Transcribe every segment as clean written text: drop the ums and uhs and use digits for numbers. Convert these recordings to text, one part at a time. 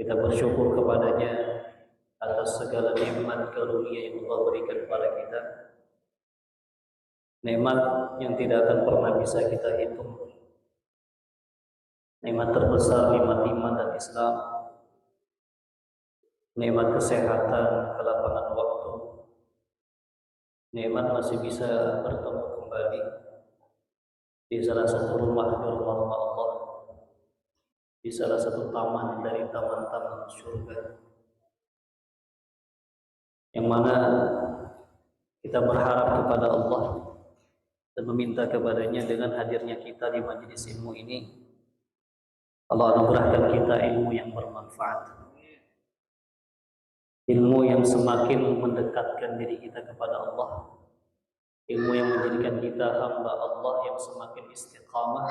Kita bersyukur kepadanya atas segala nikmat karunia yang Allah berikan kepada kita. Nikmat yang tidak akan pernah bisa kita hitung. Nikmat terbesar, nikmat iman dan Islam. Nikmat kesehatan, kelapangan waktu. Nikmat masih bisa bertemu kembali di salah satu rumah dari rumah Allah, di salah satu taman dari taman-taman surga, yang mana kita berharap kepada Allah dan meminta kepadanya dengan hadirnya kita di majelis ilmu ini, Allah anugerahkan kita ilmu yang bermanfaat, ilmu yang semakin mendekatkan diri kita kepada Allah, ilmu yang menjadikan kita hamba Allah yang semakin istiqamah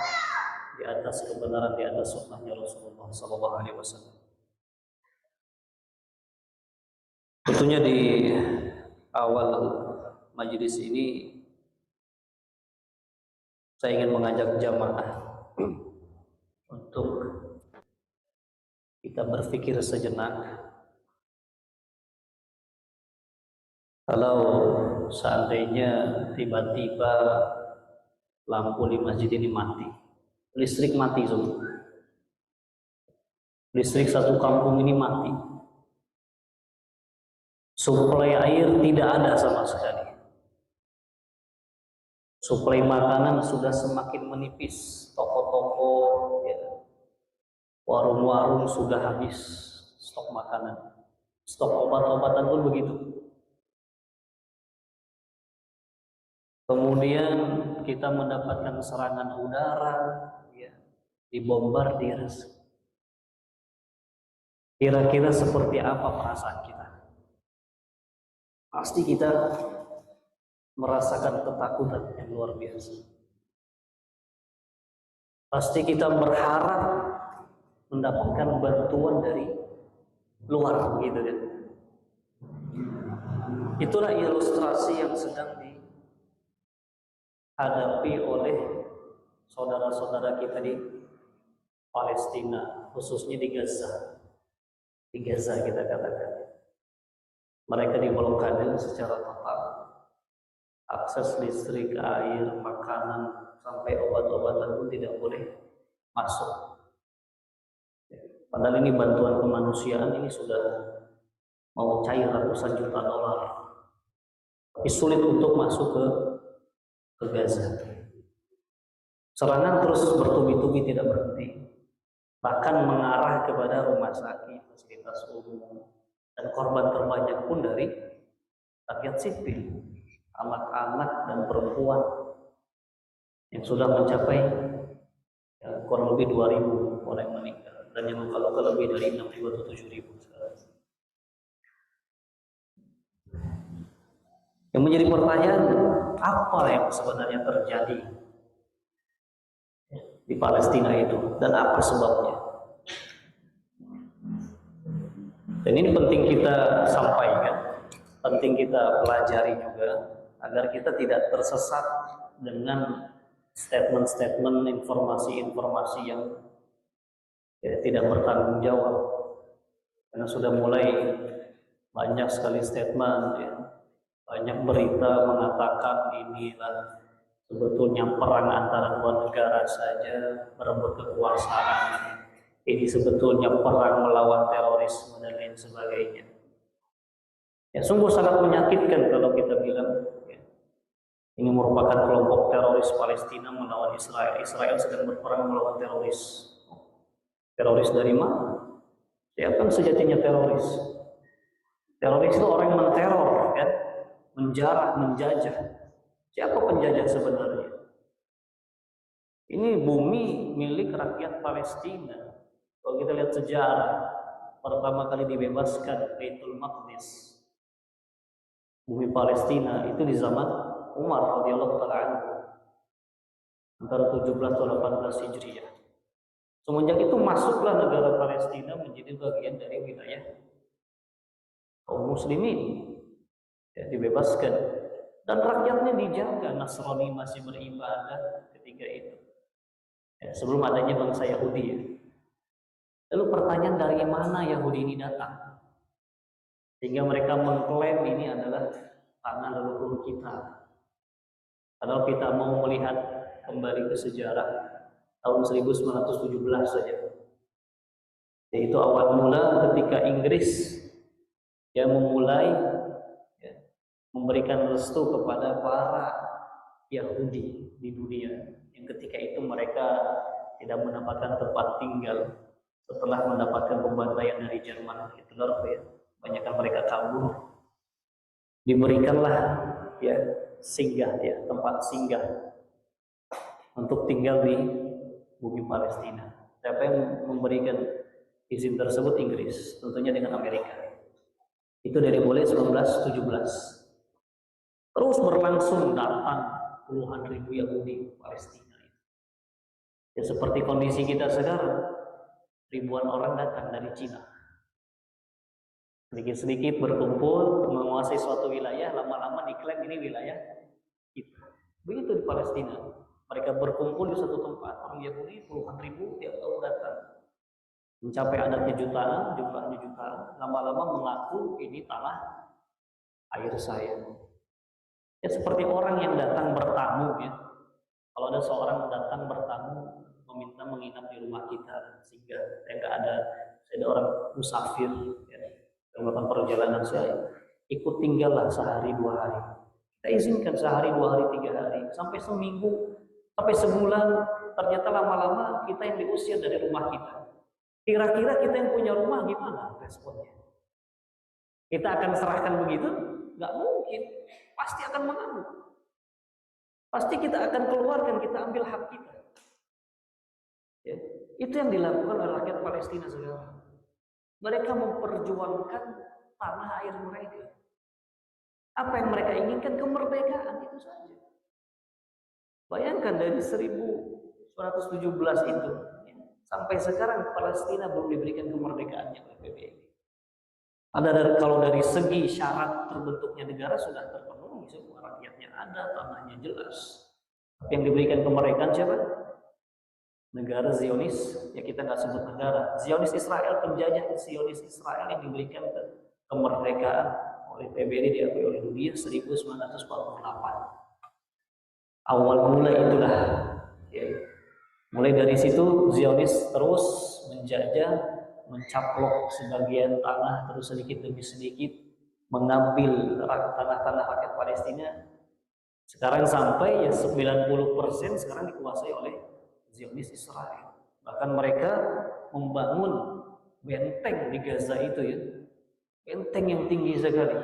di atas kebenaran, di atas sunnahnya Rasulullah SAW. Tentunya di awal majelis ini saya ingin mengajak jamaah untuk kita berpikir sejenak. Kalau seandainya tiba-tiba lampu di masjid ini mati, listrik mati semua, listrik satu kampung ini mati, suplai air tidak ada sama sekali, suplai makanan sudah semakin menipis, toko-toko, ya, warung-warung sudah habis stok makanan, stok obat-obatan pun begitu. Kemudian kita mendapatkan serangan udara, ya, dibombardir. Kira-kira seperti apa perasaan kita? Pasti kita merasakan ketakutan yang luar biasa. Pasti kita berharap mendapatkan bantuan dari luar, gitu kan? Itulah ilustrasi yang sedang dihadapi oleh saudara-saudara kita di Palestina, khususnya di Gaza. Di Gaza kita katakan, mereka diblokade secara total. Akses listrik, air, makanan, sampai obat-obatan pun tidak boleh masuk. Padahal ini bantuan kemanusiaan ini sudah mau cair ratusan juta dolar, tapi sulit untuk masuk ke Gaza. Serangan terus bertubi-tubi tidak berhenti, bahkan mengarah kepada rumah sakit, fasilitas umum, dan korban terbanyak pun dari rakyat sipil, anak-anak dan perempuan yang sudah mencapai kurang lebih 2.000 orang yang meninggal, dan yang luka-luka lebih dari 6.000 atau 7.000 sekarang. Yang menjadi pertanyaan, apa yang sebenarnya terjadi di Palestina itu dan apa sebabnya? Dan ini penting kita sampaikan, penting kita pelajari juga, agar kita tidak tersesat dengan statement-statement, informasi-informasi yang tidak bertanggung jawab. Karena sudah mulai banyak sekali statement, banyak berita mengatakan inilah sebetulnya perang antara dua negara saja berebut kekuasaan. Ini sebetulnya perang melawan terorisme dan lain sebagainya. Ya, sungguh sangat menyakitkan kalau kita bilang ini merupakan kelompok teroris Palestina melawan Israel. Israel sedang berperang melawan teroris. Teroris dari mana? Siapa sejatinya teroris? Teroris itu orang yang menteror, kan? Menjarah, menjajah. Siapa penjajah sebenarnya? Ini bumi milik rakyat Palestina. Kalau kita lihat sejarah, pertama kali dibebaskan Baitul Maqdis, bumi Palestina, itu di zaman Umar radhiyallahu taala anhu, antara 17 atau 18 Hijriah. Semenjak itu masuklah negara Palestina menjadi bagian dari wilayah kaum muslimin, dibebaskan, dan rakyatnya dijaga. Nasrani masih beribadah ketika itu, sebelum adanya bangsa Yahudi. Lalu pertanyaan, dari mana Yahudi ini datang? Sehingga mereka mengklaim ini adalah tanah leluhur kita. Kalau kita mau melihat kembali ke sejarah tahun 1917 saja, yaitu awal mula ketika Inggris yang memulai ya, memberikan restu kepada para Yahudi di dunia, yang ketika itu mereka tidak mendapatkan tempat tinggal setelah mendapatkan pembantaian dari Jerman Hitler, ya, banyakkan mereka kabur, diberikanlah ya singgah, ya tempat singgah untuk tinggal di bumi Palestina. Siapa yang memberikan izin tersebut? Inggris, tentunya dengan Amerika. Itu dari mulai 1917. Terus berlangsung, datang puluhan ribu Yahudi Palestina. Ya seperti kondisi kita sekarang, ribuan orang datang dari Cina. Sedikit-sedikit berkumpul, menguasai suatu wilayah, lama-lama diklaim ini wilayah kita. Begitu di Palestina. Mereka berkumpul di satu tempat, orang Yahudi puluhan ribu tiap tahun datang. Mencapai adatnya jutaan, jumlahnya jutaan, lama-lama mengaku ini tanah air saya. Ya seperti orang yang datang bertamu, ya. Kalau ada seorang datang bertamu meminta menginap di rumah kita, sehingga nggak ada orang musafir, ya, yang melakukan perjalanan, saya ikut tinggallah sehari 2 hari. Kita izinkan sehari 2 hari 3 hari, sampai seminggu, sampai sebulan. Ternyata lama-lama kita yang diusir dari rumah kita. Kira-kira kita yang punya rumah gimana responnya? Kita akan serahkan begitu? Nggak mungkin. Pasti akan mengamuk. Pasti kita akan keluarkan, kita ambil hak kita. Ya, itu yang dilakukan oleh rakyat Palestina sekarang. Mereka memperjuangkan tanah air mereka. Apa yang mereka inginkan? Kemerdekaan, itu saja. Bayangkan dari 1917 itu, ya, sampai sekarang Palestina belum diberikan kemerdekaannya oleh PBB. Kalau dari segi syarat terbentuknya negara sudah terpenuhi, semua rakyatnya ada, tanahnya jelas. Tapi yang diberikan kemerdekaan siapa? Negara Zionis, ya kita nggak sebut negara. Zionis Israel, penjajah Zionis Israel yang diberikan kemerdekaan oleh PBB, diakui oleh dunia 1948. Awal mula itulah, ya. Mulai dari situ Zionis terus menjajah, mencaplok sebagian tanah, terus sedikit demi sedikit mengambil tanah-tanah rakyat Palestina. Sekarang sampai ya 90% sekarang dikuasai oleh Zionis Israel. Bahkan mereka membangun benteng di Gaza itu, ya, benteng yang tinggi sekali,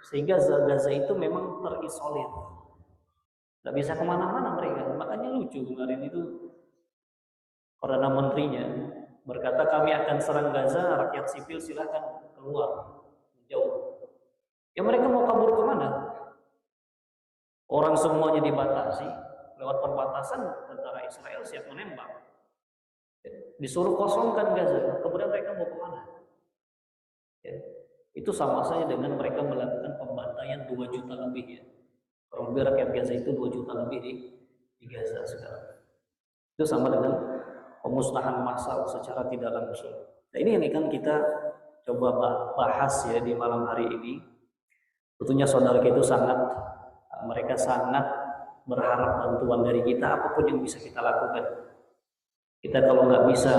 sehingga Gaza itu memang terisolir, nggak bisa kemana-mana mereka. Makanya lucu kemarin itu Perdana Menterinya berkata, kami akan serang Gaza, rakyat sipil silahkan keluar jauh. Ya mereka mau kabur kemana? Orang semuanya dibatasi. Lewat perbatasan tentara Israel siap menembak. Disuruh kosongkan Gaza, kemudian mereka mau kemana? Ya, itu sama saja dengan mereka melakukan pembantaian 2 juta lebih, ya. Kurang lebih rakyat Gaza itu 2 juta lebih di Gaza sekarang. Itu sama dengan pemusnahan massal secara tidak langsung. Nah, ini yang akan kita coba bahas, ya, di malam hari ini. Tentunya saudara kita itu mereka sangat berharap bantuan dari kita, apapun yang bisa kita lakukan. Kita kalau nggak bisa,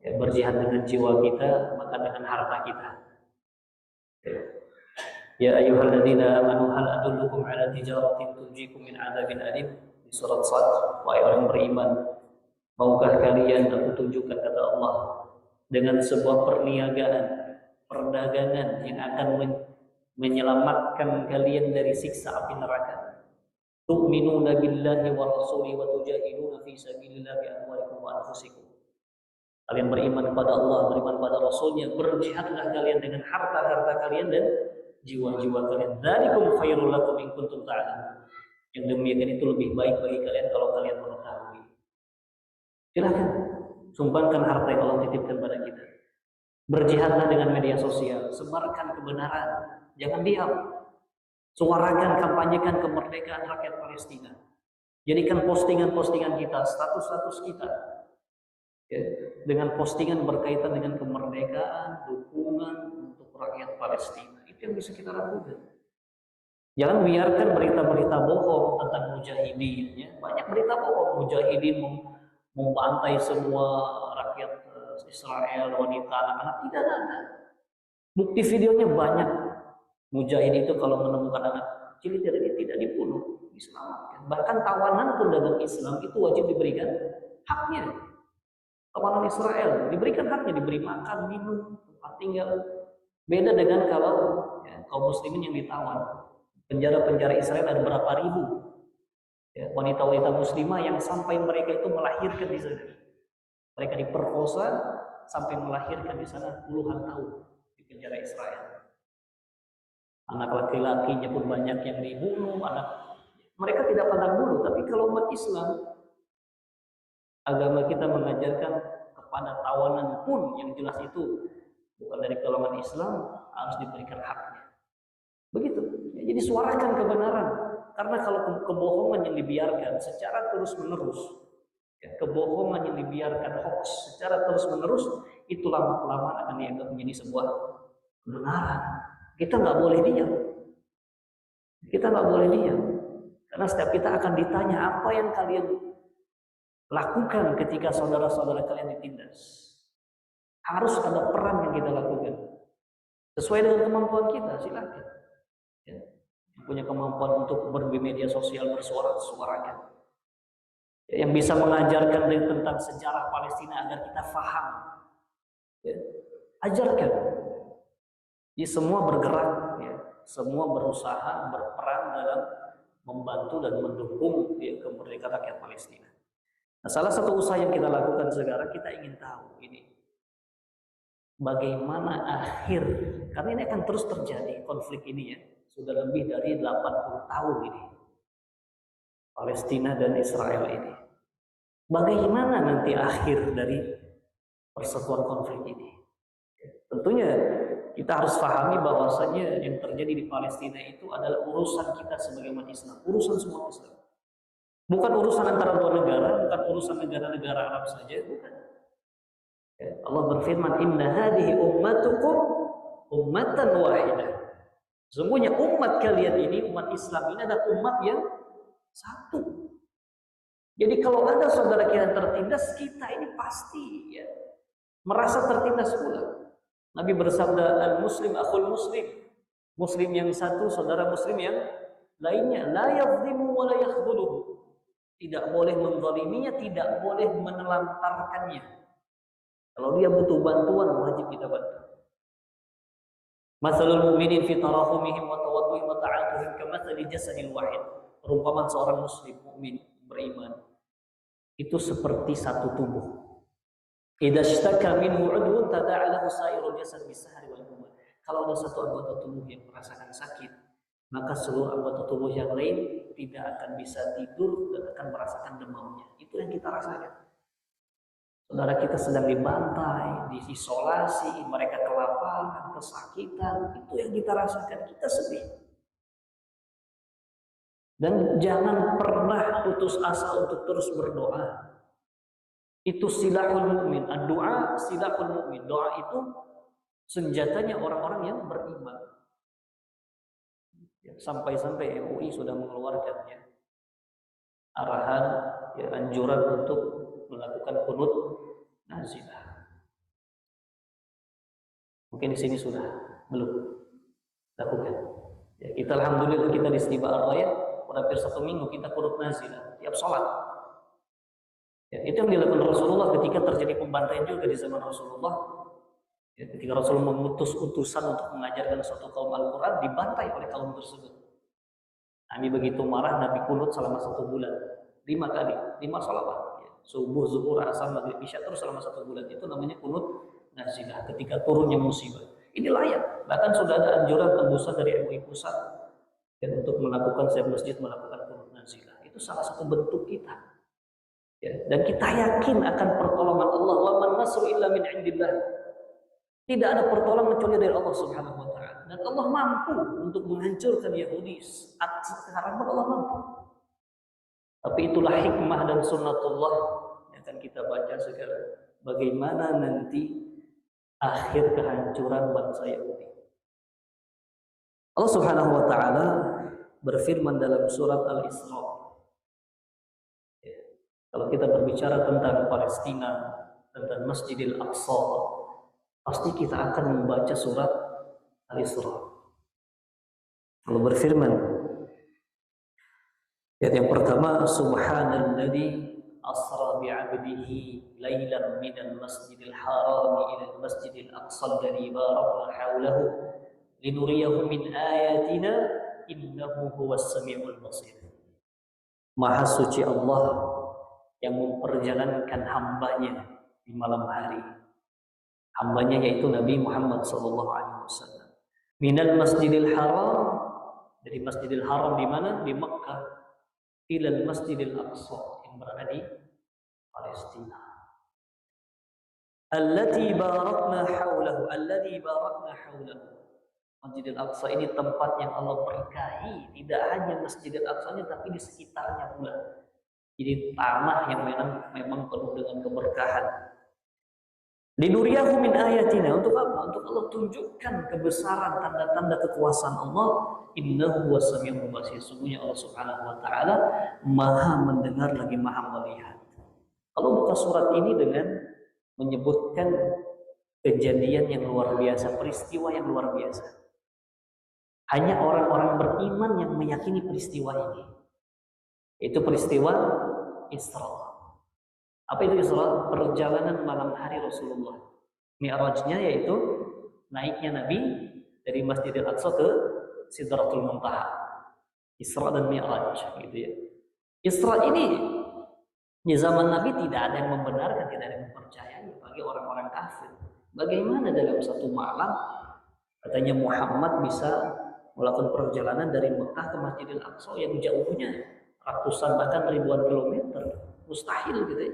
ya, berjihad dengan jiwa kita, maka dengan harta kita. Ya ayyuhalladzina amanu hal adullukum ala tijaratin tunjikum min adzabin alim, di surat Sad. Wahai orang beriman, maukah kalian aku tunjukkan, kata Allah, dengan sebuah perniagaan, perdagangan yang akan menyelamatkan kalian dari siksa api neraka. Tu'minuna billahi wa rasulihi wa tujahiduna fi sabilillah bi amwalikum wa anfusikum. Kalian beriman kepada Allah, beriman kepada Rasulnya, berjihadlah kalian dengan harta-harta kalian dan jiwa-jiwa kalian. Dzalikum khairul lakum in kuntum ta'lamun. Yang demikian itu lebih baik bagi kalian kalau kalian mengetahui. Silakan sumbangkan harta yang Allah titipkan pada kita. Berjihadlah dengan media sosial, sebarkan kebenaran, jangan diam. Suarakan, kampanyekan kemerdekaan rakyat Palestina. Jadikan postingan-postingan kita, status-status kita, ya, dengan postingan berkaitan dengan kemerdekaan, dukungan untuk rakyat Palestina. Itu yang bisa kita lakukan. Jangan biarkan berita-berita bohong tentang mujahidin. Ya. Banyak berita bohong, mujahidin membantai semua rakyat Israel, wanita, anak-anak. Tidak ada. Bukti videonya banyak. Mujahid itu kalau menemukan anak kecil tidak dibunuh, diselamatkan. Bahkan tawanan pun dalam Islam itu wajib diberikan haknya. Tawanan Israel diberikan haknya, diberi makan, minum, tempat tinggal. Beda dengan kalau kaum muslimin yang ditawan. Penjara-penjara Israel ada berapa ribu wanita-wanita muslimah yang sampai mereka itu melahirkan di sana. Mereka diperkosa sampai melahirkan di sana puluhan tahun di penjara Israel. Anak laki-lakinya pun banyak yang dibunuh. Mereka tidak pandang bulu. Tapi kalau umat Islam, agama kita mengajarkan kepada tawanan pun yang jelas itu bukan dari golongan Islam harus diberikan haknya. Begitu. Jadi suarakan kebenaran. Karena kalau kebohongan yang dibiarkan secara terus-menerus, kebohongan yang dibiarkan hoax secara terus-menerus, itu lama-kelamaan akan dianggap menjadi sebuah kebenaran. Kita nggak boleh diam. Kita nggak boleh diam. Karena setiap kita akan ditanya apa yang kalian lakukan ketika saudara-saudara kalian ditindas. Harus ada peran yang kita lakukan. Sesuai dengan kemampuan kita, silakan. Ya. Yang punya kemampuan untuk bermedia sosial bersuara-suarakan. Ya, yang bisa mengajarkan tentang sejarah Palestina agar kita faham. Ya. Ajarkan. Jadi semua bergerak, ya. Semua berusaha berperan dalam membantu dan mendukung kemerdekaan rakyat Palestina. Nah, salah satu usaha yang kita lakukan sekarang, kita ingin tahu ini bagaimana akhir, karena ini akan terus terjadi konflik ini ya, sudah lebih dari 80 tahun ini Palestina dan Israel ini. Bagaimana nanti akhir dari persatuan konflik ini? Tentunya kita harus pahami bahwasanya yang terjadi di Palestina itu adalah urusan kita sebagai umat Islam, urusan semua Islam. Bukan urusan antara dua negara, bukan urusan negara-negara Arab saja, bukan. Allah berfirman, "Inna hadhihi ummatukum ummatan wahidah." Sesungguhnya umat kalian ini, umat Islam ini adalah umat yang satu. Jadi kalau ada saudara kita tertindas, kita ini pasti ya merasa tertindas pula. Nabi bersabda, "Al-muslim akhul muslim." Muslim yang satu, saudara muslim yang lainnya, la yadhlimu wa la yakhdhuluhu. Tidak boleh menzaliminya, tidak boleh menelantarkannya. Kalau dia butuh bantuan, wajib kita bantu. Matsalul mu'minin fi tarahumihim wa tawadduhim wa ta'atuhum kamatsali jasadil wahid. Perumpamaan seorang muslim mukmin beriman itu seperti satu tubuh. Idza ishtaka minhu 'udwun tada'a lahu sa'irul jasad bis-sahri wal humma. Kalau ada satu anggota tubuh yang merasakan sakit, maka seluruh anggota tubuh yang lain tidak akan bisa tidur dan akan merasakan demamnya. Itu yang kita rasakan. Saudara kita sedang dibantai, diisolasi, mereka kelaparan, kesakitan, itu yang kita rasakan, kita sedih. Dan jangan pernah putus asa untuk terus berdoa. Itu silahul mu'min, doa silahul mu'min. Doa itu senjatanya orang-orang yang beriman. Sampai-sampai MUI sudah mengeluarkannya arahan, anjuran untuk melakukan qunut nazilah. Mungkin di sini sudah belum lakukan. Ya, kita alhamdulillah kita di Istiba Ar-Raya hampir 1 minggu kita qunut nazilah tiap sholat. Ya, itu yang dilakukan Rasulullah ketika terjadi pembantaian juga di zaman Rasulullah. Ya, ketika Rasulullah memutus utusan untuk mengajarkan suatu kaum Al-Quran, dibantai oleh kaum tersebut. Nabi begitu marah, Nabi qunut selama 1 bulan, 5 kali, 5 sholawat. Subuh, zuhur, asar, maghrib, isya terus selama 1 bulan. Itu namanya qunut nazilah ketika turunnya musibah. Ini layak. Bahkan sudah ada anjuran tembusan dari MUI pusat dan untuk melakukan setiap masjid melakukan qunut nazilah. Itu salah satu bentuk kita. Ya, dan kita yakin akan pertolongan Allah. Wa man nasru illa min indillah. Tidak ada pertolongan kecuali dari Allah Subhanahu wa taala. Dan Allah mampu untuk menghancurkan Yahudi. Sekarang pun Allah mampu. Tapi itulah hikmah dan sunnatullah yang akan kita baca sekarang. bagaimana nanti akhir kehancuran bangsa Yahudi. Allah Subhanahu wa taala berfirman dalam surat Al-Isra. Kalau kita berbicara tentang Palestina, tentang Masjidil Aqsa, pasti kita akan membaca surat Al-Isra. Allah berfirman, yang pertama, Subhanalladzi asra bi'abdihi lailan minal masjidil haram ila al-masjidil aqsa alladzi barakna hawlahu linuriyahu min ayatina innahu huwas samiul basir. Maha suci Allah yang memperjalankan hambanya di malam hari. Hambanya yaitu Nabi Muhammad SAW. Minal masjidil haram, dari masjidil haram di mana? Di Mekkah. Ilal masjidil aqsa yang berada di Palestina. Allati barakna hawlahu, alladhi barakna hawlahu. Masjidil Aqsa ini tempat yang Allah berkahi, tidak hanya Masjidil Aqsa-nya tapi di sekitarnya pula. Jadi tanah yang memang penuh dengan keberkahan. Linuriyahu min ayatina, untuk apa? Untuk Allah tunjukkan kebesaran tanda-tanda kekuasaan Allah. Innahu was-sami'ul basir. Sungguhnya Allah Subhanahu wa taala Maha mendengar lagi Maha melihat. Kalau buka surat ini dengan menyebutkan kejadian yang luar biasa, peristiwa yang luar biasa. Hanya orang-orang beriman yang meyakini peristiwa ini. Itu peristiwa Isra. Apa itu Isra? Perjalanan malam hari Rasulullah. Mi'rajnya yaitu naiknya Nabi dari Masjidil Aqsa ke Sidratul Muntaha. Isra dan Mi'raj gitu ya. Isra ini di zaman Nabi tidak ada yang membenarkan, tidak ada yang mempercayai bagi orang-orang kafir. Bagaimana dalam satu malam katanya Muhammad bisa melakukan perjalanan dari Mekah ke Masjidil Aqsa yang jauhnya ratusan bahkan ribuan kilometer, mustahil gitu ya.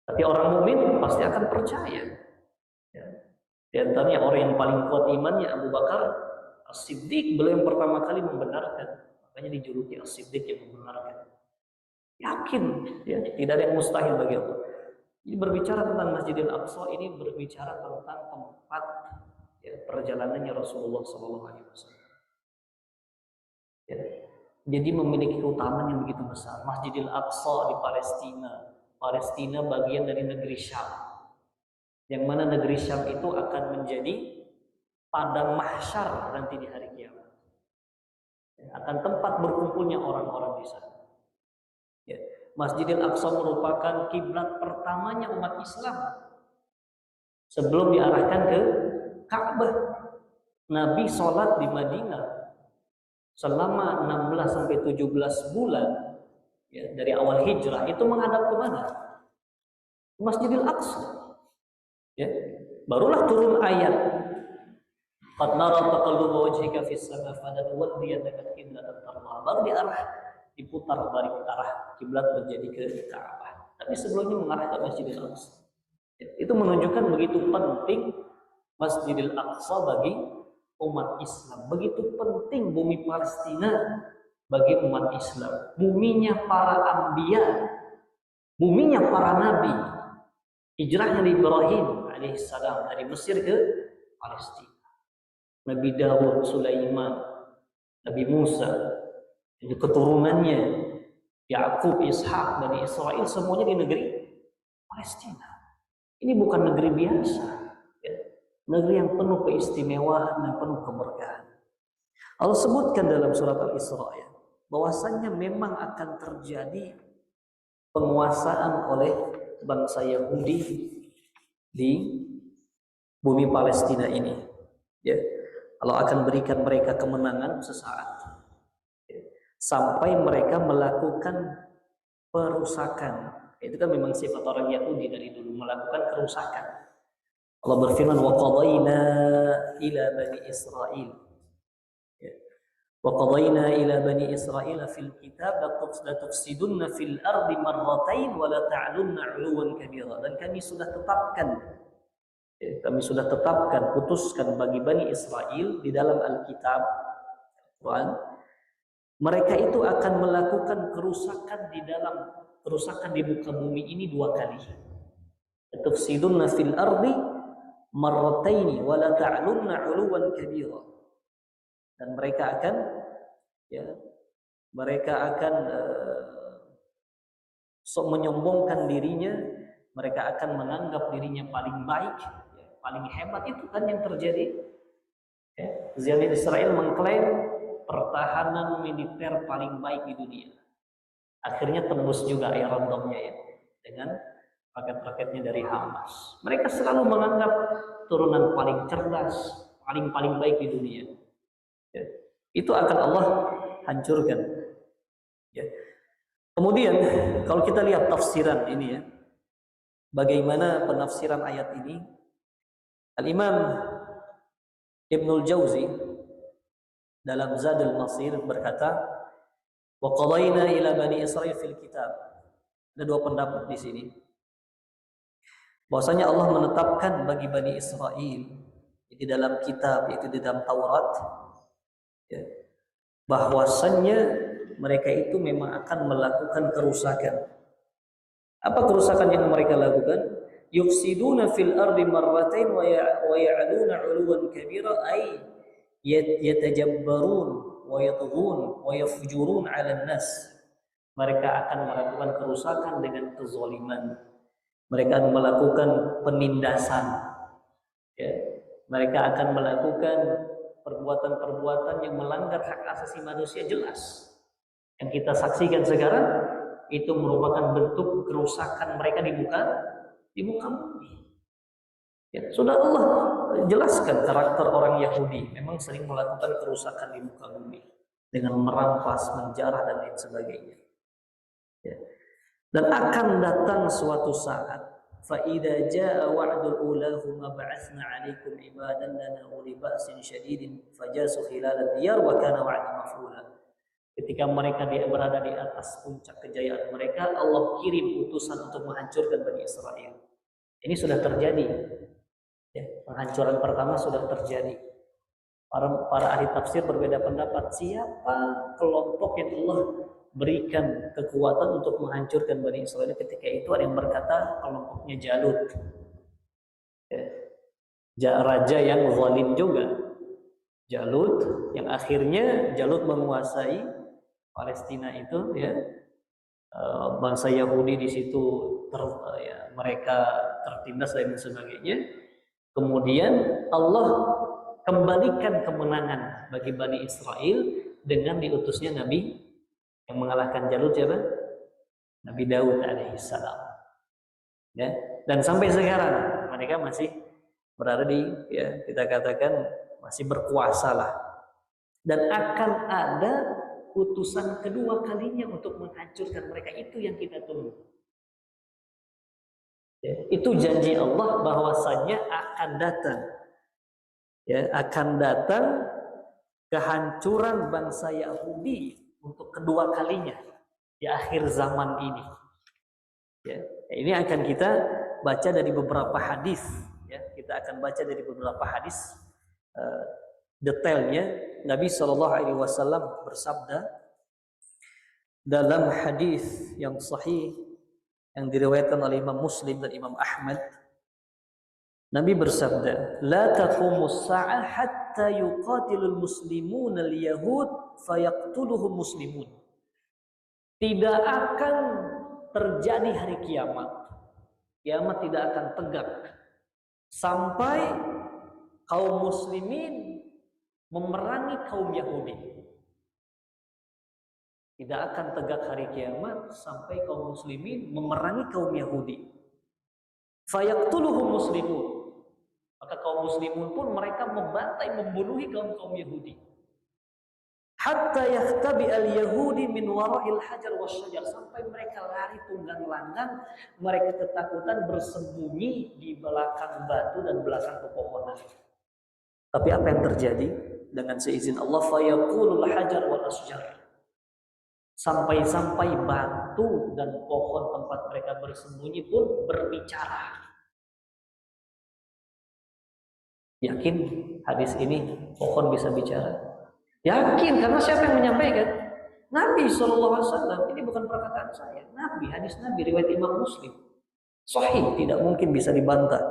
Tapi orang mukmin pasti akan percaya. Ya. Di antaranya orang yang paling kuat imannya Abu Bakar As-Siddiq, beliau yang pertama kali membenarkan, makanya dijuluki As-Siddiq yang membenarkan. Yakin, ya, tidak ada yang mustahil bagi Allah. Jadi berbicara tentang Masjidil Aqsa ini berbicara tentang tempat ya, perjalanannya Rasulullah SAW. Ya. Jadi memiliki keutamaan yang begitu besar. Masjidil Aqsa di Palestina. Palestina bagian dari negeri Syam. Yang mana negeri Syam itu akan menjadi padang mahsyar nanti di hari kiamat. Ya, akan tempat berkumpulnya orang-orang di sana. Ya. Masjidil Aqsa merupakan kiblat pertamanya umat Islam sebelum diarahkan ke Ka'bah. Nabi sholat di Madinah selama 16 sampai 17 bulan ya, dari awal hijrah itu menghadap ke mana? Masjidil Aqsa. Ya. Barulah turun ayat qad nara taqalluba wajhika fis sama falanwalliyannaka qiblatan tardaha. Baru diputar dari arah kiblat menjadi ke Ka'bah. Tapi sebelumnya mengarah ke Masjidil Aqsa. Ya. Itu menunjukkan begitu penting Masjidil Aqsa bagi umat Islam. Begitu penting bumi Palestina bagi umat Islam. Buminya para anbiya, buminya para nabi. Hijrahnya Ibrahim alaihissalam dari Mesir ke Palestina. Nabi Dawud, Sulaiman, Nabi Musa, jadi keturunannya Yakub, Ishak, Bani Israel semuanya di negeri Palestina. Ini bukan negeri biasa, ya. Negeri yang penuh keistimewaan dan penuh keberkahan. Allah sebutkan dalam surat Al-Isra ya, bahwasannya memang akan terjadi penguasaan oleh bangsa Yahudi di bumi Palestina ini. Ya, Allah akan berikan mereka kemenangan sesaat, ya, sampai mereka melakukan perusakan. Itu kan memang sifat orang Yahudi dari dulu, melakukan kerusakan. Allah berfirman, wa qadayna ila bani Israil. وَقَضَيْنَا إِلَى بَنِي إِسْرَائِيلَ فِي الْكِتَابِ لَتُفْسِدُنَّ فِي الْأَرْضِ مَرَّتَيْنِ وَلَا تَعْلُنَّ عُلُوًّا كَبِيرًا. Dan kami sudah tetapkan, putuskan bagi Bani Israel di dalam Alkitab Quran, mereka itu akan melakukan kerusakan di muka bumi ini 2 kali. tufsiduna fil ardi marrataini wa la ta'lunna 'uluwan kabira. Dan mereka akan menyombongkan dirinya, mereka akan menganggap dirinya paling baik, paling hebat. Itu kan yang terjadi. Zionist Israel mengklaim pertahanan militer paling baik di dunia. Akhirnya tembus juga Iron Dome-nya dengan raket-raketnya dari Hamas. Mereka selalu menganggap turunan paling cerdas, paling baik di dunia. Itu akan Allah hancurkan. Kemudian kalau kita lihat tafsiran ini bagaimana penafsiran ayat ini? Al-Imam Ibnul Jauzi dalam Zadul Masir berkata, "Wa qadayna ila bani Israil fil kitab." Ada dua pendapat di sini. Bahwasanya Allah menetapkan bagi Bani Israel di dalam kitab, yaitu di dalam Taurat, bahwasannya mereka itu memang akan melakukan kerusakan. Apa kerusakan yang mereka lakukan? Yufsiduna fil ardi marratain wa ya'luna 'uluwan kabira, ay yatajabbarun wa yatghun wa yafjurun 'alan nas. Mereka akan melakukan kerusakan dengan kezaliman. Mereka akan melakukan penindasan. Mereka akan melakukan perbuatan-perbuatan yang melanggar hak asasi manusia jelas. Yang kita saksikan sekarang itu merupakan bentuk kerusakan mereka di muka bumi. Sudah Allah jelaskan karakter orang Yahudi memang sering melakukan kerusakan di muka bumi dengan merampas, menjarah dan lain sebagainya. Dan akan datang suatu saat, fa idza jaa wa'dul ulahuma ba'atsna 'alaikum ibadan lana uli ba'sin syadidin fajasu khilal diyar wa kana wa'dan maf'ula. Ketika mereka berada di atas puncak kejayaan mereka, Allah kirim utusan untuk menghancurkan Bani Israel. Ini sudah terjadi. Penghancuran pertama sudah terjadi. Para ahli tafsir berbeda pendapat siapa kelompok yang Allah berikan kekuatan untuk menghancurkan Bani Israel. Ketika itu ada yang berkata kelompoknya Jalut, raja yang zalim juga. Jalut yang akhirnya Jalut menguasai Palestina itu, bangsa Yahudi di situ mereka tertindas dan sebagainya. Kemudian Allah kembalikan kemenangan bagi Bani Israel dengan diutusnya Nabi yang mengalahkan Jalut siapa? Nabi Daud alaihissalam. Dan sampai sekarang mereka masih berada di, kita katakan masih berkuasa lah. Dan akan ada utusan kedua kalinya untuk menghancurkan mereka. Itu yang kita tunggu. Itu janji Allah bahwasanya akan datang. Akan datang kehancuran bangsa Yahudi untuk kedua kalinya di akhir zaman ini. Ini akan kita baca dari beberapa hadis. Kita akan baca dari beberapa hadis detailnya. Nabi SAW bersabda dalam hadis yang sahih yang diriwayatkan oleh Imam Muslim dan Imam Ahmad. Nabi bersabda, "La taqumus sa'ah hatta yuqatilul muslimuna al-yahud fayaqtuluhum muslimun." Tidak akan terjadi hari kiamat. Kiamat tidak akan tegak sampai kaum muslimin memerangi kaum Yahudi. Tidak akan tegak hari kiamat sampai kaum muslimin memerangi kaum Yahudi. Fayaqtuluhum muslimun. Maka kaum muslimun pun mereka membantai, membunuhi kaum Yahudi. Hatta yakhtabi al-yahudi min wara'il hajar wasyajar, sampai mereka lari tunggang langgang, mereka ketakutan bersembunyi di belakang batu dan belakang pepohonan. Tapi apa yang terjadi? Dengan seizin Allah, fayaqulul hajar wal asjar. Sampai-sampai batu dan pohon tempat mereka bersembunyi pun berbicara. Yakin hadis ini pohon bisa bicara? Yakin, karena siapa yang menyampaikan? Nabi SAW. Ini bukan perkataan saya. Nabi, hadis Nabi, riwayat Imam Muslim. Sahih, tidak mungkin bisa dibantah.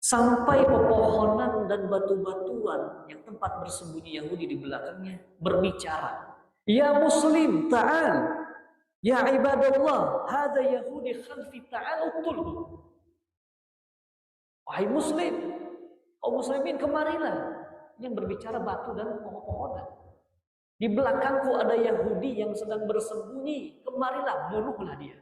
Sampai pepohonan dan batu-batuan yang tempat bersembunyi Yahudi di belakangnya berbicara. Ya Muslim, ta'al. Ya ibadallah, hadza Yahudi khalfi, ta'al uqtulhu. Wahai Muslim, kaum muslimin kemarilah. Yang berbicara batu dan pohon-pohonan. Di belakangku ada Yahudi yang sedang bersembunyi. Kemarilah, bunuhlah dia.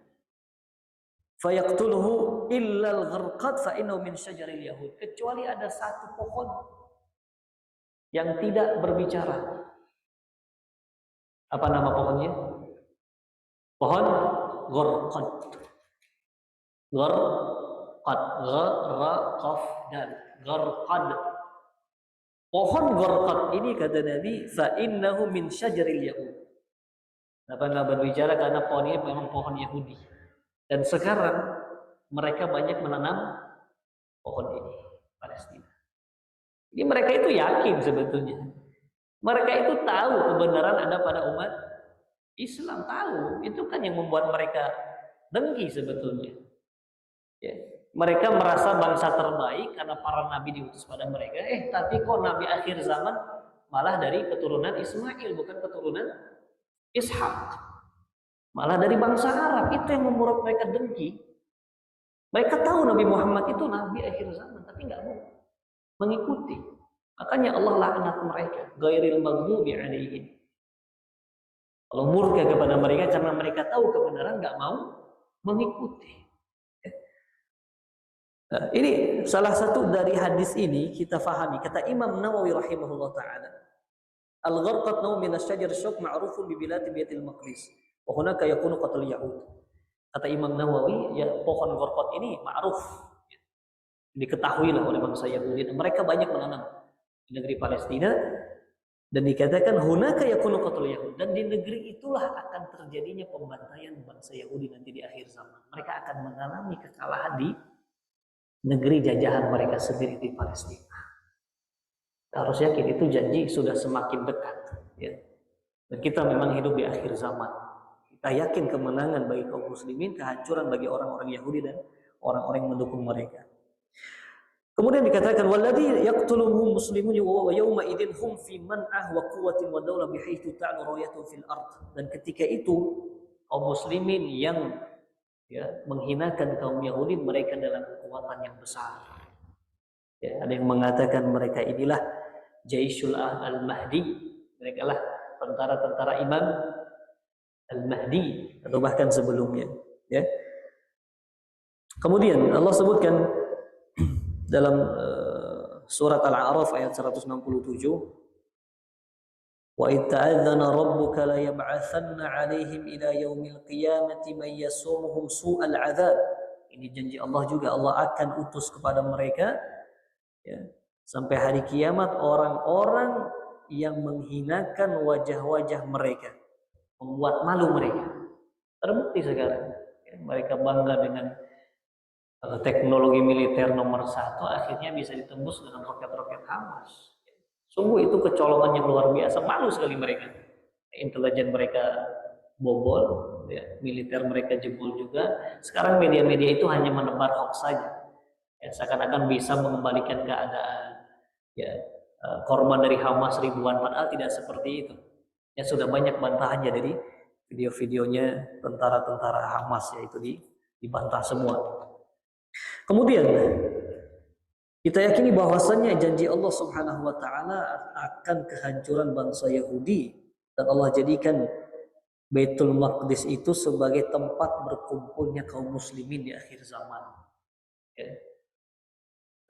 Fayaqtuluhu illal gharqad fa innahu min syajaril yahud. Kecuali ada satu pohon yang tidak berbicara. Apa nama pohonnya? Pohon gharqad. Gharqad, gharqaf dan gharqad. Pohon gharqad ini kata Nabi fa innahu min syajaril yahud. Kenapa enggak berbicara? Karena pohon ini memang pohon Yahudi. Dan sekarang mereka banyak menanam pohon ini, Palestina. Jadi mereka itu yakin sebetulnya. Mereka itu tahu kebenaran ada pada umat Islam, tahu. Itu kan yang membuat mereka dengki sebetulnya. Ya. Mereka merasa bangsa terbaik karena para nabi diutus pada mereka. Tapi kok nabi akhir zaman malah dari keturunan Ismail, bukan keturunan Ishak. Malah dari bangsa Arab. Itu yang membuat mereka dengki. Mereka tahu Nabi Muhammad itu nabi akhir zaman, tapi nggak mau mengikuti. Makanya Allah laknat mereka, ghairil maghdubi alaihim. Allah murka kepada mereka karena mereka tahu kebenaran, nggak mau mengikuti. Nah, ini salah satu dari hadis ini kita fahami. Kata Imam Nawawi rahimahullah taala, al-gharqat naw min asy-syajar syuk ma'rufun bi bilati Baitul Maqdis. Wa hunaka yakunu qatl yahud. Kata Imam Nawawi, ya pohon gharqad ini ma'ruf. Diketahui lah oleh bangsa Yahudi. Mereka banyak menanam di negeri Palestina dan dikatakan hunaka yakunu qatl yahud, dan di negeri itulah akan terjadinya pembantaian bangsa Yahudi nanti di akhir zaman. Mereka akan mengalami kekalahan di negeri jajahan mereka sendiri di Palestina. Kita harus yakin itu janji sudah semakin dekat, ya. Dan kita memang hidup di akhir zaman. Kita yakin kemenangan bagi kaum muslimin, kehancuran bagi orang-orang Yahudi dan orang-orang yang mendukung mereka. Kemudian dikatakan walladzi yaqtuluhum muslimun wa yawma idzin hum fi man'ah wa quwwatin wa dawla bihaitsu ta'lu rayatuhum fil ard. Dan ketika itu kaum muslimin yang menghinakan kaum Yahudi, mereka dalam kekuatan yang besar. Ya, ada yang mengatakan mereka inilah Jaisul al-Mahdi, mereka lah tentara-tentara Imam Al-Mahdi atau bahkan sebelumnya, ya. Kemudian Allah sebutkan dalam surat Al-A'raf ayat 167, wa idh ta'adzana rabbuka la yab'atsanna 'alaihim ila yaumil qiyamati man yasumuhum su'al 'adzab. Ini janji Allah juga, Allah akan utus kepada mereka, ya, sampai hari kiamat orang-orang yang menghinakan wajah-wajah mereka, membuat malu mereka. Terbukti sekarang, ya, mereka bangga dengan teknologi militer nomor 1, akhirnya bisa ditembus dengan roket-roket Hamas. Sungguh itu kecolongan yang luar biasa, malu sekali mereka. Intelijen mereka bobol, ya, militer mereka jebol juga. Sekarang media-media itu hanya menebar hoax saja, ya, seakan-akan bisa mengembalikan keadaan, ya, korban dari Hamas ribuan, padahal tidak seperti itu. Ya, sudah banyak bantahannya dari video-videonya tentara-tentara Hamas, yaitu dibantah semua. Kemudian kita yakini bahwasannya janji Allah Subhanahu wa taala akan kehancuran bangsa Yahudi, dan Allah jadikan Baitul Maqdis itu sebagai tempat berkumpulnya kaum muslimin di akhir zaman. Ya.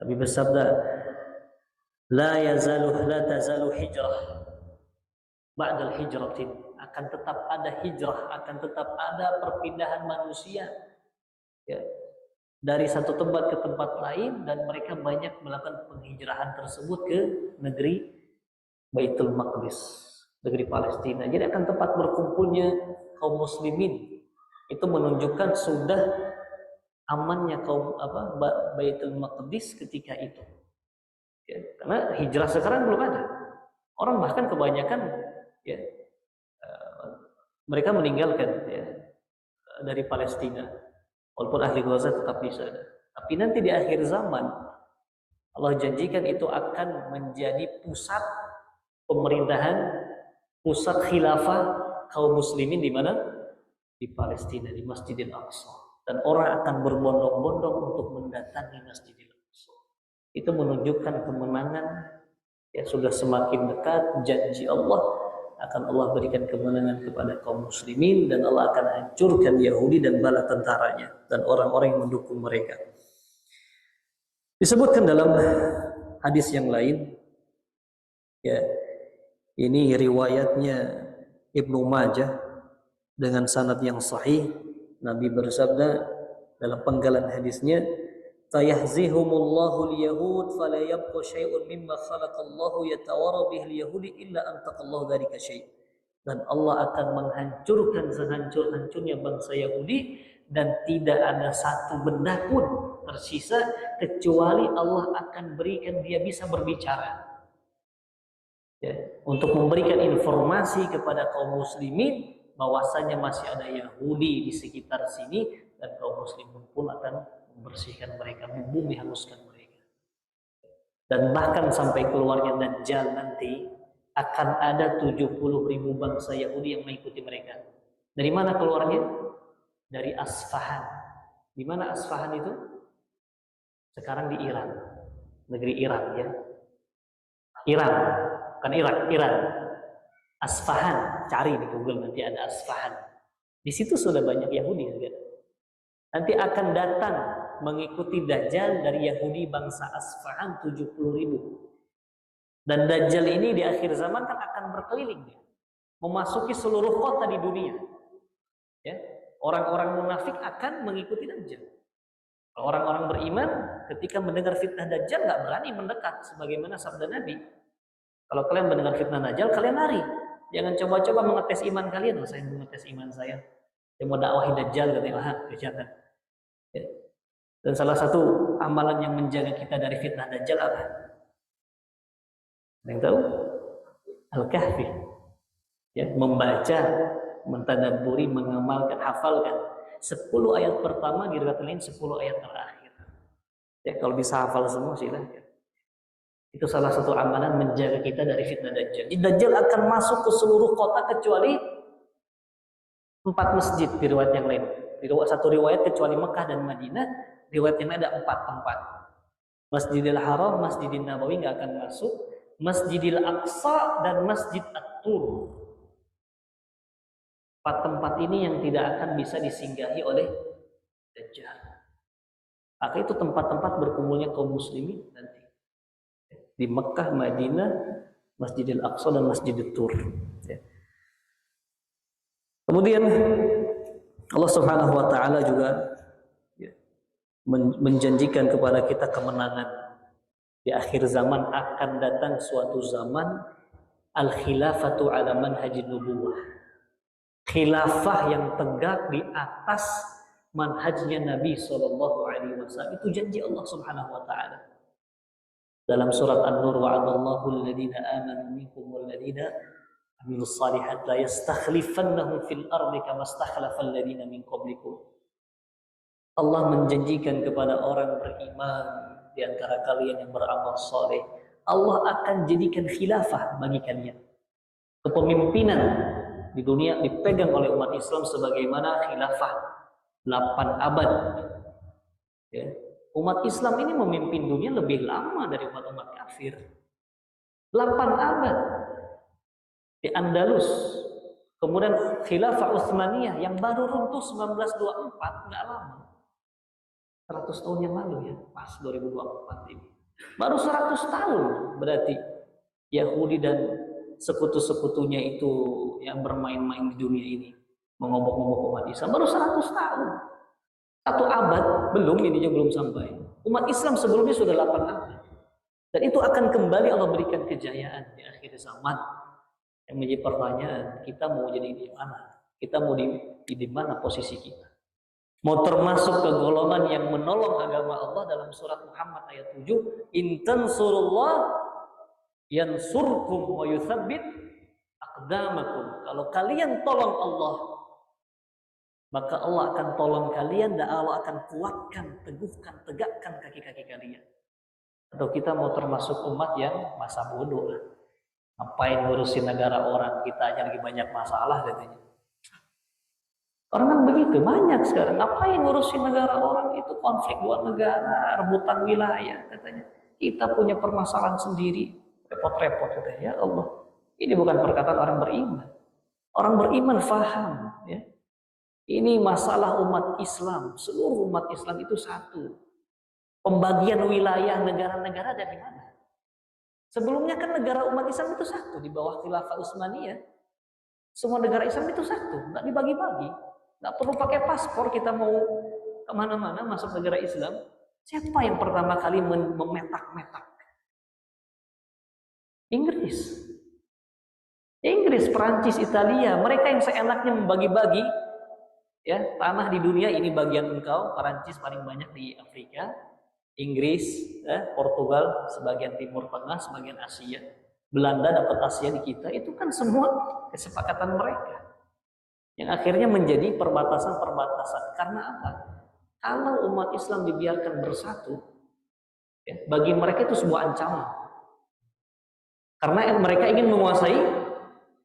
Nabi bersabda, la tazalu hijrah ba'dal hijratin, akan tetap ada hijrah, akan tetap ada perpindahan manusia, ya, dari satu tempat ke tempat lain, dan mereka banyak melakukan penghijrahan tersebut ke negeri Baitul Maqdis, negeri Palestina. Jadi akan tempat berkumpulnya kaum muslimin. Itu menunjukkan sudah amannya kaum Baitul Maqdis ketika itu. Ya, karena hijrah sekarang belum ada. Orang bahkan kebanyakan, ya, mereka meninggalkan, ya, dari Palestina. Walaupun ahli Gaza tetap di sana. Tapi nanti di akhir zaman Allah janjikan itu akan menjadi pusat pemerintahan, pusat khilafah kaum muslimin di mana? Di Palestina, di Masjidil Aqsa. Dan orang akan berbondong-bondong untuk mendatangi Masjidil Aqsa. Itu menunjukkan kemenangan yang sudah semakin dekat. Janji Allah akan Allah berikan kemenangan kepada kaum muslimin, dan Allah akan hancurkan Yahudi dan bala tentaranya dan orang-orang yang mendukung mereka. Disebutkan dalam hadis yang lain, ya, ini riwayatnya Ibnu Majah dengan sanad yang sahih. Nabi bersabda dalam penggalan hadisnya, "Fayahzihumullahu al-yahud fala yabqa syai'un mimma khalaqallahu yatawara bihi al-yahudi illa antaqallahu dzalika syai'." Dan Allah akan menghancurkan sehancur-hancurnya bangsa Yahudi, dan tidak ada satu benda pun tersisa kecuali Allah akan berikan dia bisa berbicara. Ya, untuk memberikan informasi kepada kaum muslimin bahwasanya masih ada Yahudi di sekitar sini, dan kaum muslimin pun akan membersihkan mereka, membumi hanguskan mereka. Dan bahkan sampai keluarnya Dajjal nanti akan ada 70.000 bangsa Yahudi yang mengikuti mereka. Dari mana keluarnya? Dari Asfahan. Di mana Asfahan itu? Sekarang di Iran, negeri Iran, ya. Iran, bukan Irak, Iran. Asfahan, cari di Google nanti ada Asfahan. Di situ sudah banyak Yahudi juga. Nanti akan datang mengikuti Dajjal dari Yahudi bangsa Asfahan 70.000. Dan Dajjal ini di akhir zaman kan akan berkeliling dia, memasuki seluruh kota di dunia. Ya, orang-orang munafik akan mengikuti Dajjal. Orang-orang beriman ketika mendengar fitnah Dajjal nggak berani mendekat, sebagaimana sabda Nabi, kalau kalian mendengar fitnah Dajjal, kalian lari. Jangan coba-coba mengetes iman kalian. Saya mau mengetes iman saya mau dakwahi Dajjal, katanya, jangan. Ya. Dan salah satu amalan yang menjaga kita dari fitnah Dajjal apa? Yang tahu? Al-Kahfi. Ya, membaca, mentadabburi, mengamalkan, hafalkan 10 ayat pertama, di riwayat lain 10 ayat terakhir. Ya, kalau bisa hafal semua silahkan. Itu salah satu amalan menjaga kita dari fitnah Dajjal. Dajjal akan masuk ke seluruh kota kecuali 4 masjid di riwayat yang lain. Di satu riwayat kecuali Mekah dan Madinah, riwayat yang lain ada 4 tempat. Masjidil Haram, Masjidil Nabawi nggak akan masuk, Masjidil Aqsa dan Masjid At-Tur. 4 tempat ini yang tidak akan bisa disinggahi oleh Dajjal. Maka itu tempat-tempat berkumpulnya kaum muslimin nanti. Di Mekah, Madinah, Masjidil Aqsa dan Masjidil Tur. Ya. Kemudian Allah Subhanahu wa taala juga ya, menjanjikan kepada kita kemenangan. Di akhir zaman akan datang suatu zaman al-khilafatu ala manhajin nubuwah. Khilafah yang tegak di atas manhajnya Nabi SAW. Itu janji Allah Subhanahu wa taala. Dalam surat An-Nur, wa'adallahu alladhina amanu minkum walladhina amilus salihat la yastakhlifannahum fil ardi kama stakhlafal ladina min qablikum. Allah menjanjikan kepada orang beriman di antara kalian yang beramal saleh, Allah akan jadikan khilafah bagi kalian. Kepemimpinan di dunia dipegang oleh umat Islam sebagaimana khilafah 8 abad. Ya. Umat Islam ini memimpin dunia lebih lama dari umat-umat kafir. 8 abad. Di Andalus. Kemudian khilafah Utsmaniyah yang baru runtuh 1924, enggak lama. 100 tahun yang lalu ya, pas 2024 ini. Baru 100 tahun berarti Yahudi dan sekutu-sekutunya itu yang bermain-main di dunia ini, mengobok-ngobok umat Islam, baru 100 tahun. 1 abad belum, ini juga belum sampai. Umat Islam sebelumnya sudah 8 abad. Dan itu akan kembali Allah berikan kejayaan di akhir zaman. Yang menjadi pertanyaan, kita mau jadi di mana? Kita mau di mana posisi kita? Mau termasuk ke golongan yang menolong agama Allah dalam surat Muhammad ayat 7, in tansurullah yansurkum wa yuthabbit aqdamakum. Kalau kalian tolong Allah, maka Allah akan tolong kalian dan Allah akan kuatkan, teguhkan, tegakkan kaki-kaki kalian. Atau kita mau termasuk umat yang masa bodoh lah. Ngapain ngurusin negara orang, kita aja lagi banyak masalah katanya. Orang kan begitu, banyak sekarang. Ngapain ngurusin negara orang, itu konflik dua negara, rebutan wilayah katanya. Kita punya permasalahan sendiri, repot-repot katanya. Ya Allah, ini bukan perkataan orang beriman. Orang beriman faham, ya. Ini masalah umat Islam, seluruh umat Islam itu satu. Pembagian wilayah negara-negara dari mana? Sebelumnya kan negara umat Islam itu satu di bawah Khilafah Utsmaniyah. Semua negara Islam itu satu, nggak dibagi-bagi. Nggak perlu pakai paspor kita mau kemana-mana masuk negara Islam. Siapa yang pertama kali memetak-metak? Inggris, Perancis, Italia. Mereka yang seenaknya membagi-bagi. Ya, tanah di dunia ini bagian engkau, Perancis paling banyak di Afrika, Inggris, Portugal sebagian Timur Tengah, sebagian Asia, Belanda dapat Asia di kita, itu kan semua kesepakatan mereka. Yang akhirnya menjadi perbatasan-perbatasan. Karena apa? Kalau umat Islam dibiarkan bersatu, ya, bagi mereka itu sebuah ancaman. Karena mereka ingin menguasai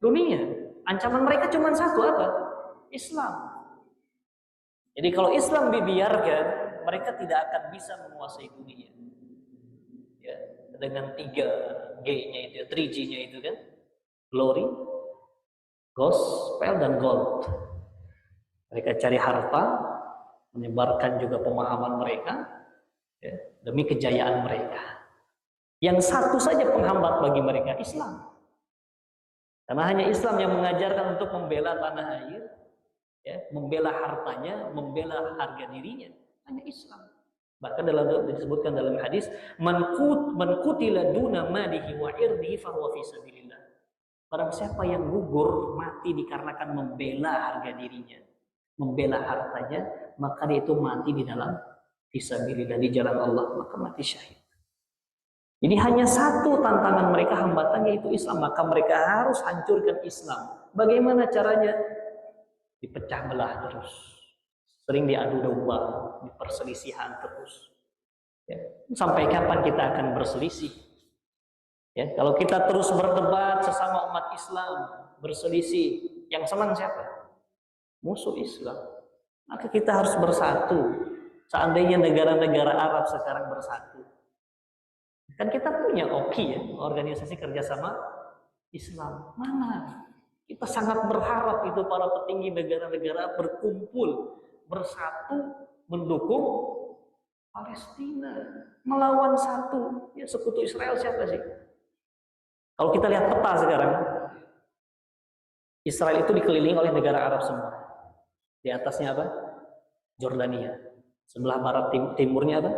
dunia. Ancaman mereka cuma satu, apa? Islam. Jadi kalau Islam dibiarkan, mereka tidak akan bisa menguasai dunia. Ya, dengan 3G-nya itu, 3G-nya itu kan, glory, gospel, dan gold. Mereka cari harta, menyebarkan juga pemahaman mereka, ya, demi kejayaan mereka. Yang satu saja penghambat bagi mereka, Islam. Karena hanya Islam yang mengajarkan untuk membela tanah air, ya, membela hartanya, membela harga dirinya, hanya Islam. Bahkan disebutkan dalam hadis, man qutila duna malihi wa irdihi fahuwa fi sabilillah. Barang siapa yang gugur mati dikarenakan membela harga dirinya, membela hartanya, maka dia itu mati di dalam fisabilillah, di jalan Allah, maka mati syahid. Jadi hanya satu tantangan mereka, hambatannya itu Islam, maka mereka harus hancurkan Islam. Bagaimana caranya? Dipecah belah terus, sering diadu domba, diperselisihan terus. Ya. Sampai kapan kita akan berselisih? Ya, kalau kita terus berdebat sesama umat Islam, berselisih, yang senang siapa? Musuh Islam. Maka kita harus bersatu. Seandainya negara-negara Arab sekarang bersatu, kan kita punya OKI, ya, organisasi kerjasama Islam. Mana? Kita sangat berharap itu para petinggi negara-negara berkumpul, bersatu, mendukung Palestina, melawan satu, ya, sekutu Israel siapa sih? Kalau kita lihat peta sekarang, Israel itu dikelilingi oleh negara Arab semua. Di atasnya apa? Jordania. Sebelah barat timurnya apa?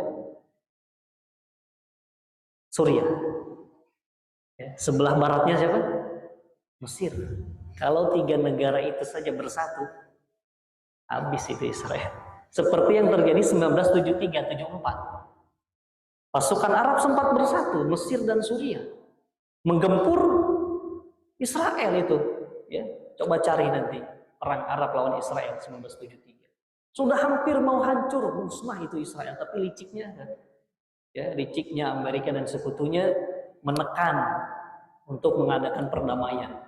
Suriah. Ya, sebelah baratnya siapa? Mesir. Kalau 3 negara itu saja bersatu, habis itu Israel. Seperti yang terjadi 1973-74. Pasukan Arab sempat bersatu, Mesir dan Suriah, menggempur Israel itu. Ya, coba cari nanti perang Arab lawan Israel 1973. Sudah hampir mau hancur, musnah itu Israel, tapi liciknya, ya, liciknya Amerika dan sekutunya menekan untuk mengadakan perdamaian.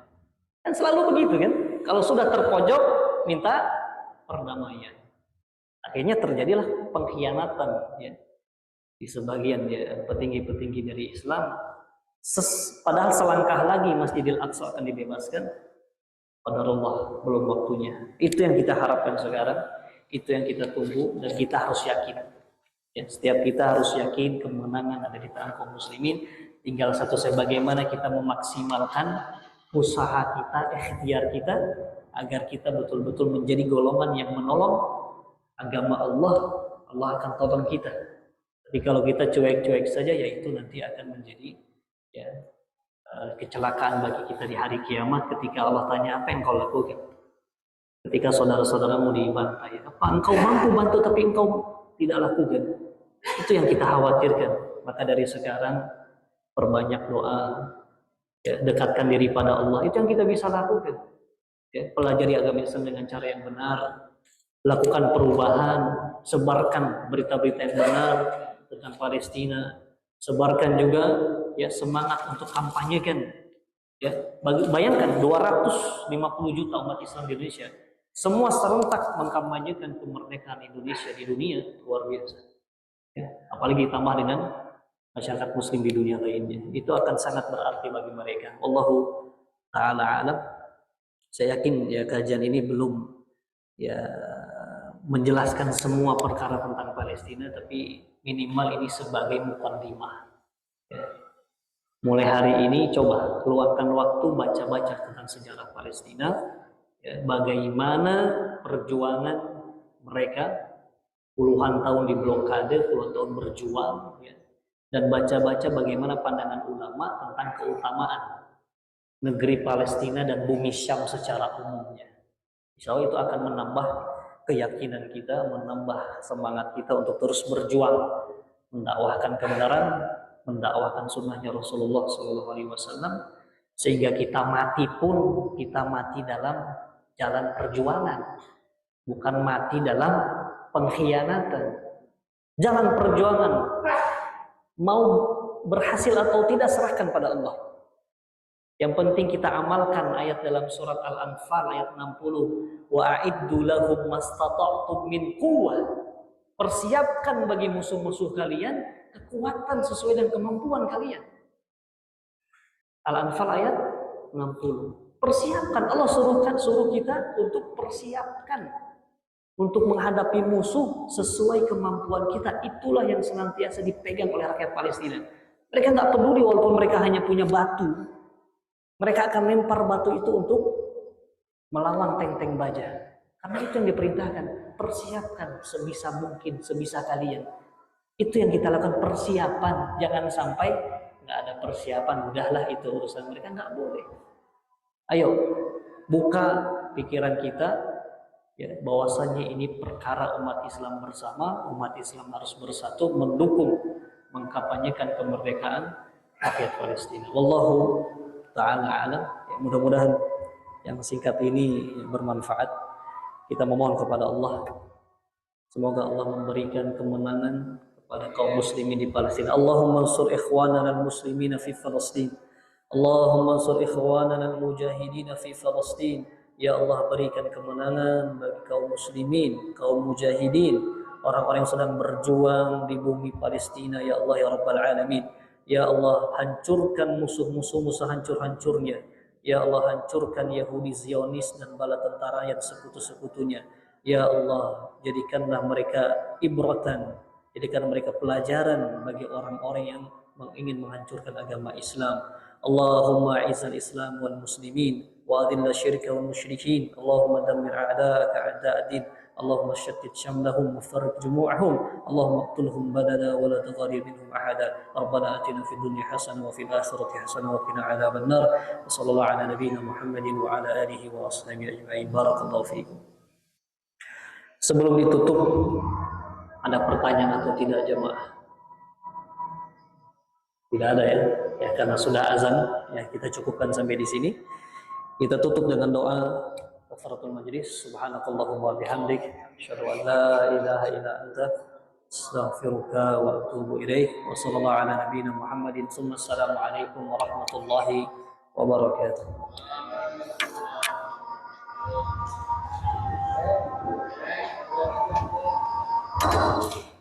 Kan selalu begitu kan? Kalau sudah terpojok, minta perdamaian. Akhirnya terjadilah pengkhianatan, ya, di sebagian, ya, petinggi-petinggi dari Islam. Padahal selangkah lagi Masjidil Aqsa akan dibebaskan. Qadarullah, belum waktunya. Itu yang kita harapkan sekarang, itu yang kita tunggu, dan kita harus yakin. Ya, setiap kita harus yakin kemenangan ada di tangan kaum muslimin. Tinggal satu, bagaimana kita memaksimalkan usaha kita, ikhtiar kita, agar kita betul-betul menjadi golongan yang menolong agama Allah. Allah akan tolong kita. Tapi kalau kita cuek-cuek saja, ya itu nanti akan menjadi, ya, kecelakaan bagi kita di hari kiamat ketika Allah tanya, apa yang kau lakukan? Ketika saudara-saudaramu dibantai, apa engkau mampu bantu tapi engkau tidak lakukan? Itu yang kita khawatirkan. Maka dari sekarang perbanyak doa, ya, dekatkan diri pada Allah. Itu yang kita bisa lakukan. Ya, pelajari agama Islam dengan cara yang benar. lakukan perubahan, sebarkan berita-berita yang benar tentang Palestina, sebarkan juga ya semangat untuk kampanyekan. Ya, bayangkan 250 juta umat Islam di Indonesia, semua serentak mengkampanyekan kemerdekaan Indonesia di dunia, luar biasa. Ya, apalagi ditambah dengan masyarakat Muslim di dunia lainnya, itu akan sangat berarti bagi mereka. Wallahu taala alam. Saya yakin ya kajian ini belum ya menjelaskan semua perkara tentang Palestina, tapi minimal ini sebagai mukaddimah. Ya. Mulai hari ini coba luangkan waktu baca-baca tentang sejarah Palestina, ya, bagaimana perjuangan mereka puluhan tahun di blokade, puluhan tahun berjuang, ya, dan baca-baca bagaimana pandangan ulama tentang keutamaan negeri Palestina dan bumi Syam secara umumnya. Insya Allah itu akan menambah keyakinan kita, menambah semangat kita untuk terus berjuang, mendakwahkan kebenaran, mendakwahkan sunnahnya Rasulullah SAW, sehingga kita mati pun kita mati dalam jalan perjuangan, bukan mati dalam pengkhianatan. Jalan perjuangan mau berhasil atau tidak serahkan pada Allah. Yang penting kita amalkan ayat dalam surat Al-Anfal ayat 60, wa a'iddu lahum mastata'tum min quwwah. Persiapkan bagi musuh-musuh kalian kekuatan sesuai dengan kemampuan kalian. Al-Anfal ayat 60. Persiapkan, Allah suruh kita untuk persiapkan untuk menghadapi musuh sesuai kemampuan kita. Itulah yang senantiasa dipegang oleh rakyat Palestina. Mereka nggak peduli walaupun mereka hanya punya batu. Mereka akan lempar batu itu untuk melawan tank-tank baja. Karena itu yang diperintahkan. Persiapkan sebisa mungkin, sebisa kalian. Itu yang kita lakukan, persiapan. Jangan sampai nggak ada persiapan, udahlah itu urusan mereka, nggak boleh. Ayo, buka pikiran kita, ya, bahwasannya ini perkara umat Islam bersama, umat Islam harus bersatu mendukung, mengkampanyekan kemerdekaan rakyat Palestina. Wallahu ta'ala alam. Ya, mudah-mudahan yang singkat ini bermanfaat. Kita memohon kepada Allah, semoga Allah memberikan kemenangan kepada kaum muslimin di Palestina. Allahumma ansur ikhwanana al-muslimina fi Palestina. Allahumma ansur ikhwanana al-mujahidina fi Palestina. Ya Allah, berikan kemenangan bagi kaum muslimin, kaum mujahidin, orang-orang yang sedang berjuang di bumi Palestina. Ya Allah ya Rabbal Alamin. Ya Allah, hancurkan musuh-musuhmu sehancur-hancurnya. Ya Allah, hancurkan Yahudi Zionis dan bala tentara yang sekutu-sekutunya. Ya Allah, jadikanlah mereka ibratan, jadikan mereka pelajaran bagi orang-orang yang ingin menghancurkan agama Islam. Allahumma izzal Islam wal muslimin wa adilla syirka wal musyrikin. Allahumma dammir a'da'aka a'da'ad-din. اللهم شتت شملهم وفرق جموعهم اللهم اقتلهم بددا ولا تغادر منهم احدا ربنا اتنا في الدنيا حسنه وفي الاخره حسنه وقنا عذاب النار وصلى الله على نبينا محمد وعلى اله واصحابه اجمعين بارك الله فيكم. Sebelum ditutup, ada pertanyaan atau tidak jemaah? Tidak ada ya? Ya, karena sudah azan, ya kita cukupkan sampai di sini. Kita tutup dengan doa kafaratul majlis. Subhanakallahumma wa bihamdik, asyhadu an la ilaha illa anta, astaghfiruka wa atubu ilaik. Wa sallallahu ala nabiyyina Muhammadin. Assalamu alaikum warahmatullahi wabarakatuh.